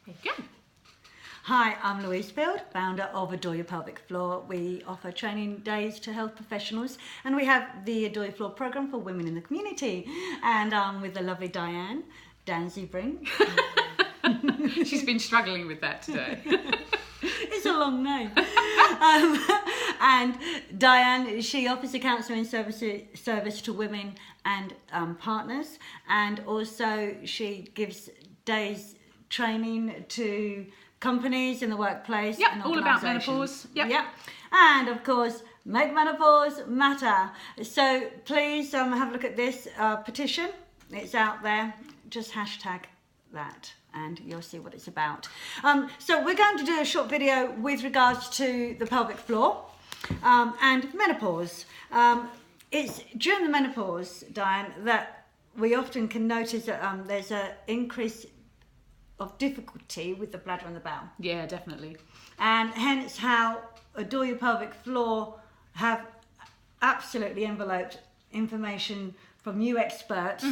There you go. Hi, I'm Louise Field, founder of Adore Your Pelvic Floor. We offer training days to health professionals, and we have the Adore Your Floor program for women in the community. And I'm with the lovely Dan Zebring. She's been struggling with that today. It's a long name. And Diane, she offers a counselling service to women and partners, and also she gives days training to companies in the workplace. Yep, and all about organisations. menopause. Yep. And of course, make menopause matter. So please have a look at this petition. It's out there. Just hashtag that and you'll see what it's about. So we're going to do a short video with regards to the pelvic floor and menopause. It's during the menopause, Diane, that we often can notice that there's an increase of difficulty with the bladder and the bowel. Yeah, definitely. And hence how Adore Your Pelvic Floor have absolutely enveloped information from you experts,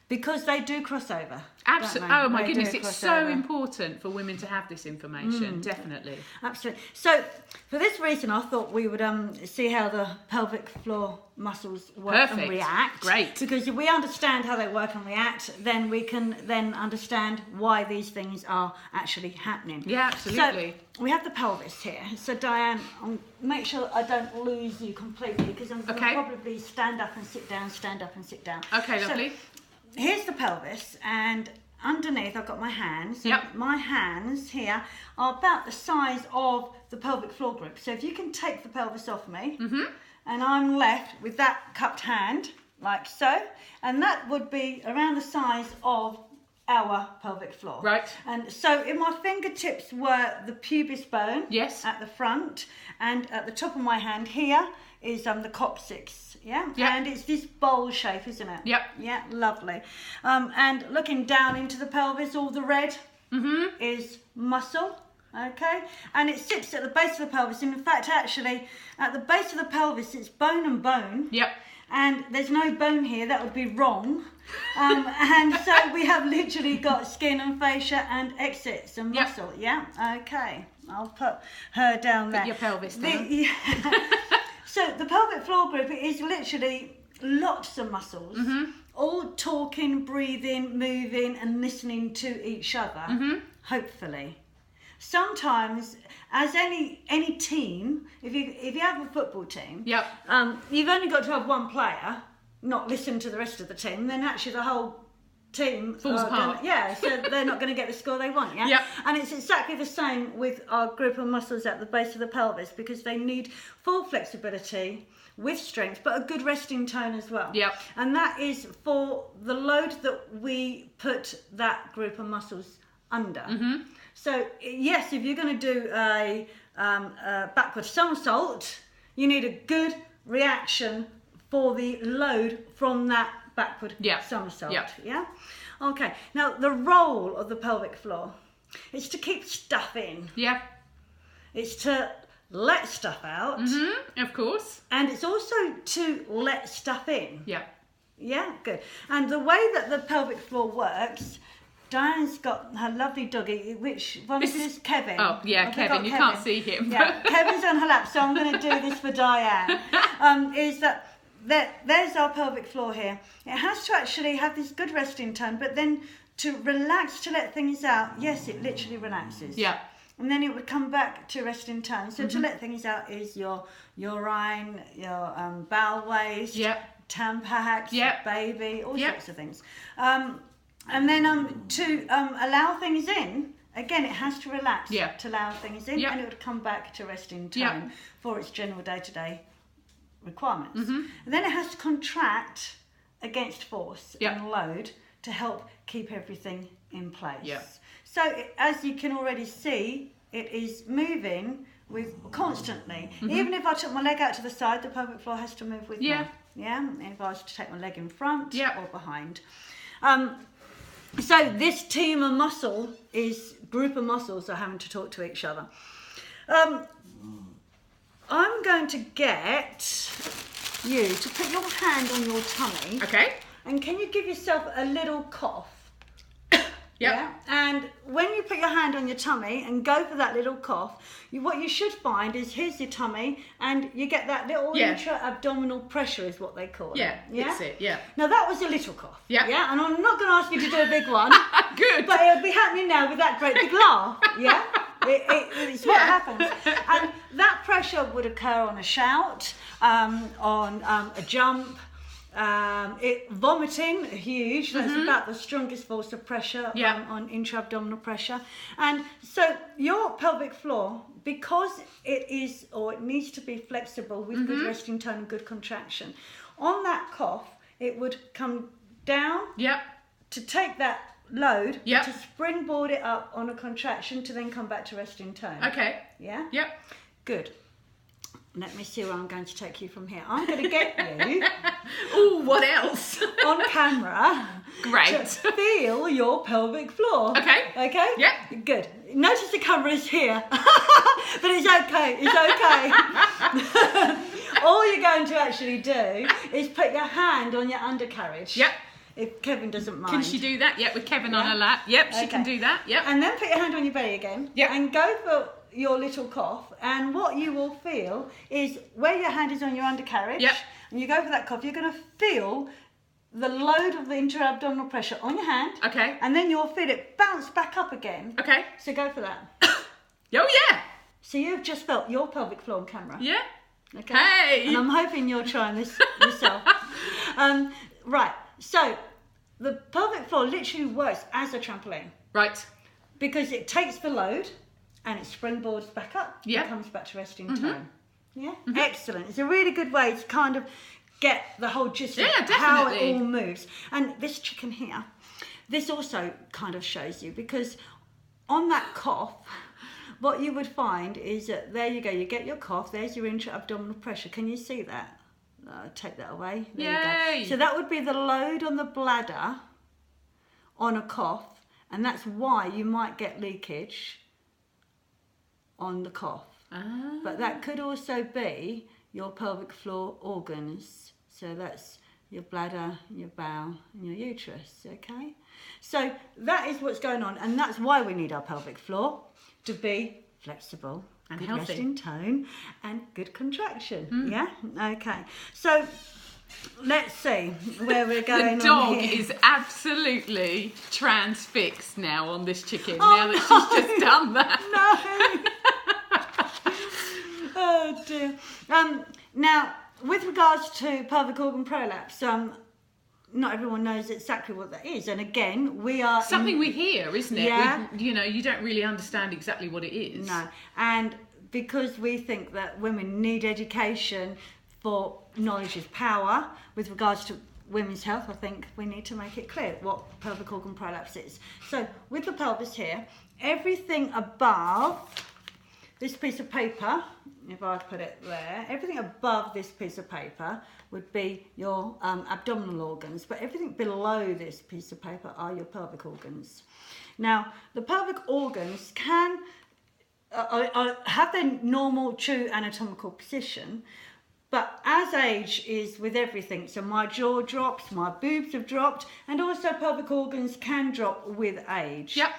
because they do crossover. Absolutely. Oh my They goodness, do it's cross so over. important for women to have this information, definitely. Absolutely. So for this reason, I thought we would see how the pelvic floor muscles work Perfect. and react. Great. Because if we understand how they work and react, then we can then understand why these things are actually happening. Yeah, absolutely. So we have the pelvis here. So Diane, make sure I don't lose you completely, because I'm going to probably stand up and sit down, stand up and sit down. Okay, lovely. So, here's the pelvis, and underneath I've got my hands. Yep. My hands here are about the size of the pelvic floor group. So if you can take the pelvis off me, and I'm left with that cupped hand, like so, and that would be around the size of our pelvic floor. Right. And so in my fingertips were the pubis bone. Yes. At the front, and at the top of my hand here is the coccyx. Yeah. Yep. And it's this bowl shape, isn't it? Yep. Yeah, lovely. And looking down into the pelvis, all the red is muscle. Okay, and it sits at the base of the pelvis. In fact, actually, at the base of the pelvis, it's bone and bone. Yep. And there's no bone here, that would be wrong. And so we have literally got skin and fascia and exits and muscle. Yeah, okay. I'll put her down there. Put your pelvis down. So the pelvic floor group is literally lots of muscles, all talking, breathing, moving and listening to each other, hopefully. Sometimes, as any team, if you have a football team, you've only got to have one player not listen to the rest of the team, then actually the whole team falls apart. So they're not going to get the score they want. Yeah. Yep. And it's exactly the same with our group of muscles at the base of the pelvis, because they need full flexibility with strength, but a good resting tone as well. Yep. And that is for the load that we put that group of muscles under. So yes, if you're going to do a backward somersault, you need a good reaction for the load from that backward somersault. Yeah. Okay. Now the role of the pelvic floor is to keep stuff in. Yeah. It's to let stuff out. Of course. And it's also to let stuff in. Yeah. Yeah. Good. And the way that the pelvic floor works, Diane's got her lovely doggy. Which one is this? Kevin. Oh yeah, Kevin. You can't see him. Yeah. Kevin's on her lap, so I'm going to do this for Diane. Is that there's our pelvic floor here. It has to actually have this good resting tone, but then to relax, to let things out, yes, it literally relaxes. Yeah. And then it would come back to resting tone. So to let things out is your urine, your bowel waste, Tampax, baby, all sorts of things. And then to allow things in, again, it has to relax to allow things in, and it would come back to resting tone for its general day-to-day requirements. And then it has to contract against force and load to help keep everything in place. So as you can already see, it is moving with constantly. Even if I took my leg out to the side, the pelvic floor has to move with me. Yeah. And if I was to take my leg in front or behind. So this team of muscle is group of muscles are having to talk to each other. I'm going to get you to put your hand on your tummy. Okay. And can you give yourself a little cough? Yeah. And when you put your hand on your tummy and go for that little cough, what you should find is here's your tummy, and you get that little intra-abdominal pressure is what they call it. Yeah, that's it, yeah. Now that was a little cough. Yeah. Yeah, and I'm not going to ask you to do a big one. Good. But it'll be happening now with that great big laugh. Yeah? It's what happens. And that pressure would occur on a shout, on a jump, vomiting, huge. That's about the strongest force of pressure on intra-abdominal pressure. And so your pelvic floor, because it is, or it needs to be flexible with good resting tone and good contraction, on that cough, it would come down to take that load, to springboard it up on a contraction to then come back to resting tone. Okay. Yeah? Yep. Good. Let me see where I'm going to take you from here. I'm going to get you... Ooh, what else? on camera. Great. To feel your pelvic floor. Okay. Okay? Yeah. Good. Notice the camera is here. But it's okay. It's okay. All you're going to actually do is put your hand on your undercarriage. Yep. If Kevin doesn't mind. Can she do that? Yep, with Kevin on her lap. Yep, she can do that. Yep. And then put your hand on your belly again. Yep. And go for your little cough. And what you will feel is where your hand is on your undercarriage. Yep. And you go for that cough, you're going to feel the load of the intra-abdominal pressure on your hand. Okay. And then you'll feel it bounce back up again. Okay. So go for that. Oh, yeah. So you've just felt your pelvic floor on camera. Yeah. Okay. Hey. And I'm hoping you're trying this yourself. Right. So the pelvic floor literally works as a trampoline. Right. Because it takes the load and it springboards back up. Yeah. And comes back to resting tone. Yeah. Excellent. It's a really good way to kind of get the whole gist of how it all moves. And this chicken here, this also kind of shows you, because on that cough, what you would find is that there you go, you get your cough, there's your intra-abdominal pressure. Can you see that? Take that away. There you go. So that would be the load on the bladder on a cough, and that's why you might get leakage on the cough. But that could also be your pelvic floor organs. So that's your bladder, your bowel, and your uterus, okay? So that is what's going on, and that's why we need our pelvic floor to be flexible and good healthy, resting tone and good contraction. Yeah? Okay. So let's see where we're going. The dog on here. is absolutely transfixed now on this chicken, now that she's just done that. No. Oh dear. Now, with regards to pelvic organ prolapse, not everyone knows exactly what that is, and again, we are something we hear, isn't it? Yeah. You don't really understand exactly what it is. No, and because we think that women need education, for knowledge is power. With regards to women's health, I think we need to make it clear what pelvic organ prolapse is. So, with the pelvis here, everything above this piece of paper, if I put it there, everything above this piece of paper would be your abdominal organs, but everything below this piece of paper are your pelvic organs. Now, the pelvic organs can have their normal, true anatomical position, but as age is with everything, so my jaw drops, my boobs have dropped, and also pelvic organs can drop with age. Yep.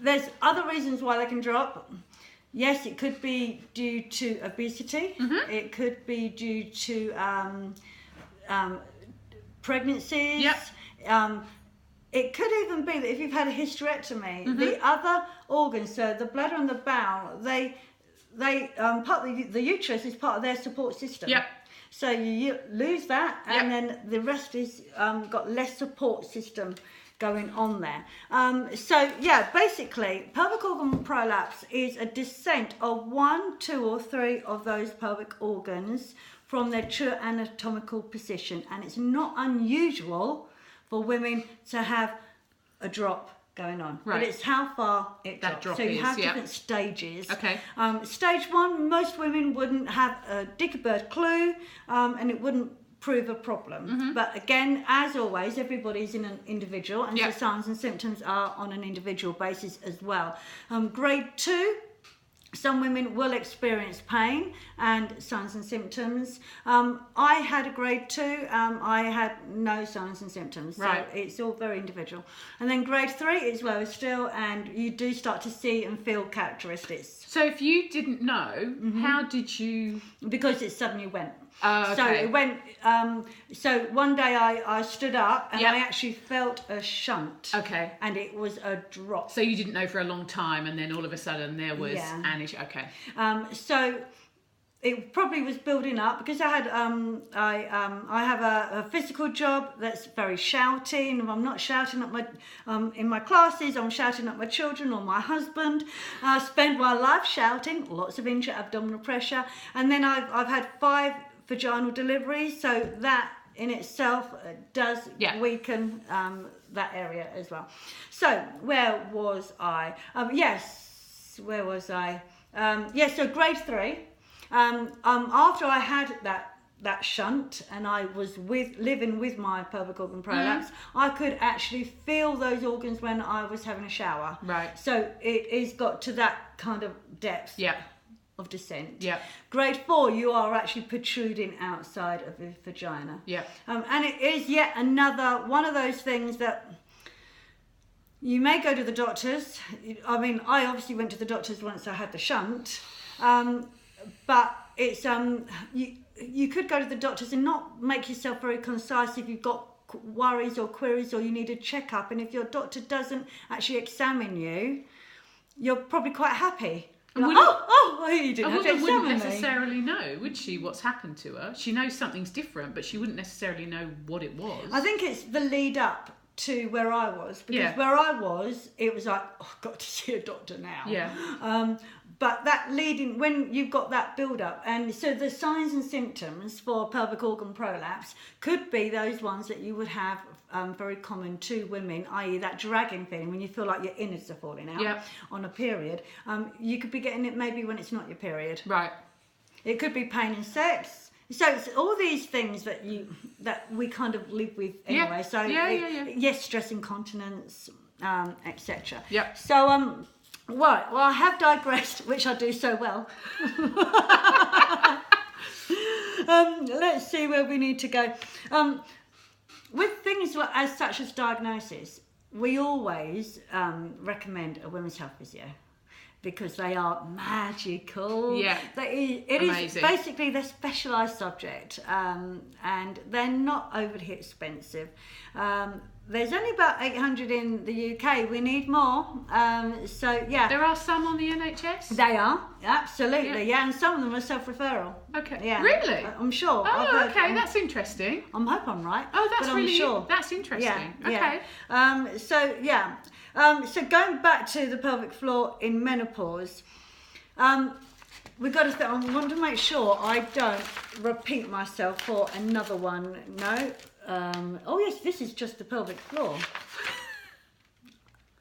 There's other reasons why they can drop. Yes, it could be due to obesity. It could be due to pregnancies. Yep. It could even be that if you've had a hysterectomy, the other organs, so the bladder and the bowel, they part of the uterus is part of their support system. Yep. So you lose that, and then the rest is got less support system going on there. So yeah, basically pelvic organ prolapse is a descent of 1, 2 or 3 of those pelvic organs from their true anatomical position, and it's not unusual for women to have a drop going on, but it's how far it drops. So you have different stages. Okay. Stage 1, most women wouldn't have a dicky bird clue, and it wouldn't prove a problem. But again, as always, everybody's in an individual, and the signs and symptoms are on an individual basis as well. Grade 2 Some women will experience pain and signs and symptoms. I had a grade 2. I had no signs and symptoms. So it's all very individual. And then grade 3 is lower still, and you do start to see and feel characteristics. So if you didn't know, how did you... Because it suddenly went. Okay. So it went. So one day I stood up and I actually felt a shunt. Okay. And it was a drop. So you didn't know for a long time, and then all of a sudden there was an issue. Okay. So it probably was building up because I had I have a physical job that's very shouting. If I'm not shouting at my in my classes, I'm shouting at my children or my husband. I spend my life shouting, lots of intra-abdominal pressure, and then I've had 5 vaginal deliveries, so that in itself does weaken that area as well. So where was I? Where was I? So grade 3. After I had that shunt and I was living with my pelvic organ prolapse, I could actually feel those organs when I was having a shower. Right. So it is got to that kind of depth. Yeah. Of descent. Yeah. Grade 4, you are actually protruding outside of the vagina. Yeah. And it is yet another one of those things that you may go to the doctors. I mean, I obviously went to the doctors once I had the shunt, but it's you could go to the doctors and not make yourself very concise if you've got worries or queries or you need a checkup, and if your doctor doesn't actually examine you, you're probably quite happy. Like, you didn't have to examine wouldn't me. necessarily know, would she, what's happened to her? She knows something's different, but she wouldn't necessarily know what it was. I think it's the lead up to where I was, because where I was, it was like, I've got to see a doctor now. Yeah. But that leading, when you've got that build up, and so the signs and symptoms for pelvic organ prolapse could be those ones that you would have very common to women, i.e. that dragging feeling when you feel like your innards are falling out on a period. You could be getting it maybe when it's not your period. Right. It could be pain in sex. So it's all these things that we kind of live with anyway. So yes, stress incontinence, etc. Yeah. So right. Well, I have digressed, which I do so well. Let's see where we need to go. With things as such as diagnosis, we always recommend a women's health physio, because they are magical. Yeah, it is basically their specialised subject, and they're not overly expensive. There's only about 800 in the UK. We need more. So yeah. There are some on the NHS? They are, absolutely, and some of them are self-referral. Okay. Yeah. Really? I'm sure. Oh, okay, that's interesting. I hope I'm right. Oh, that's but really I'm sure. That's interesting. Yeah, okay. So going back to the pelvic floor in menopause, we've got to. I want to make sure I don't repeat myself for another one. No. Oh yes, this is just the pelvic floor.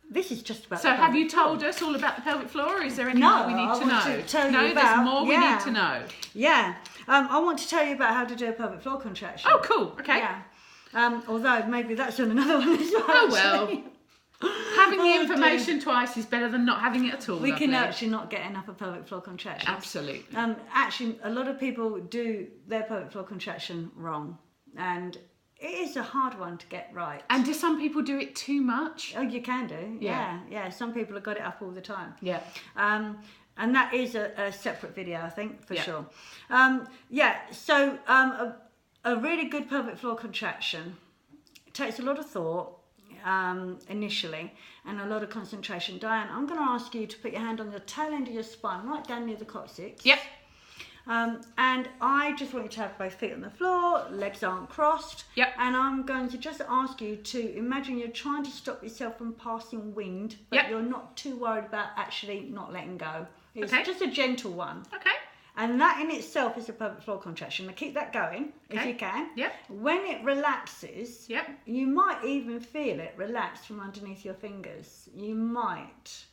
This is just about. So have you told us all about the pelvic floor, or is there any more we need to know? There's more we need to know. Yeah. I want to tell you about how to do a pelvic floor contraction. Oh, cool. Okay. Yeah. Although maybe that's on another one as well. Oh well. Having the information twice is better than not having it at all. We can actually not get enough of pelvic floor contractions. Absolutely. Actually, a lot of people do their pelvic floor contraction wrong, and it is a hard one to get right. And do some people do it too much? Oh, you can do. Yeah. Some people have got it up all the time. Yeah. And that is a separate video, I think, for sure. So a really good pelvic floor contraction takes a lot of thought initially and a lot of concentration. Diane, I'm going to ask you to put your hand on the tail end of your spine, right down near the coccyx. Yep. And I just want you to have both feet on the floor, legs aren't crossed. Yep. And I'm going to just ask you to imagine you're trying to stop yourself from passing wind, but you're not too worried about actually not letting go. It's just a gentle one. Okay. And that in itself is a pelvic floor contraction. Now keep that going if you can. Yep. When it relaxes, yep, you might even feel it relax from underneath your fingers. You might.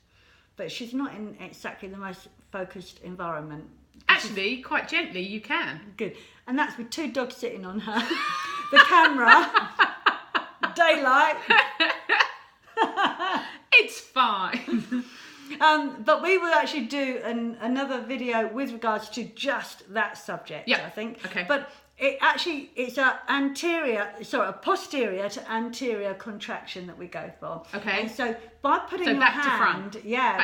But she's not in exactly the most focused environment. Actually, quite gently you can. Good. And that's with 2 dogs sitting on her. The camera. Daylight. It's fine. But we will actually do another video with regards to just that subject, I think. Okay. But it's a posterior to anterior contraction that we go for. Okay. And so by putting your hand,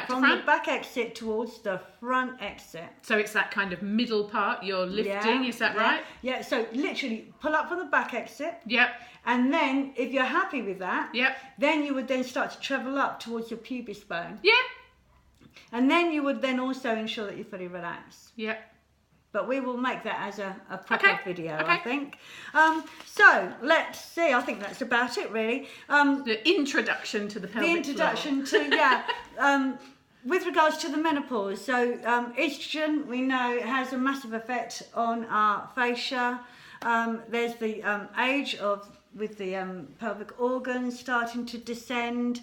from the back exit towards the front exit. So it's that kind of middle part you're lifting, is that right? Yeah, so literally pull up from the back exit. Yep. And then if you're happy with that, yep, then you would then start to travel up towards your pubis bone. Yeah. And then you would then also ensure that you're fully relaxed. Yep. But we will make that as a proper video, I think. So let's see. I think that's about it, really. The introduction to the pelvic floor. With regards to the menopause. So estrogen, we know, has a massive effect on our fascia. There's the age with the pelvic organs starting to descend.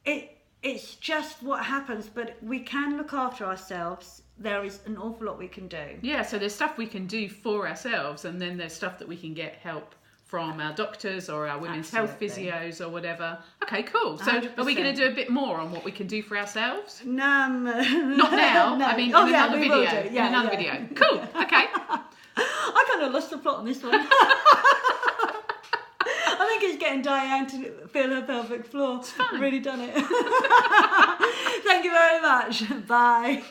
It's just what happens, but we can look after ourselves. There is an awful lot we can do. Yeah, so there's stuff we can do for ourselves, and then there's stuff that we can get help from our doctors or our women's health physios or whatever. Okay, cool. So 100%. Are we going to do a bit more on what we can do for ourselves? Not now. No. I mean, in another video. In another video. Cool. Okay. I kind of lost the plot on this one. I think it's getting Diane to feel her pelvic floor. It's fun. Really done it. Thank you very much. Bye.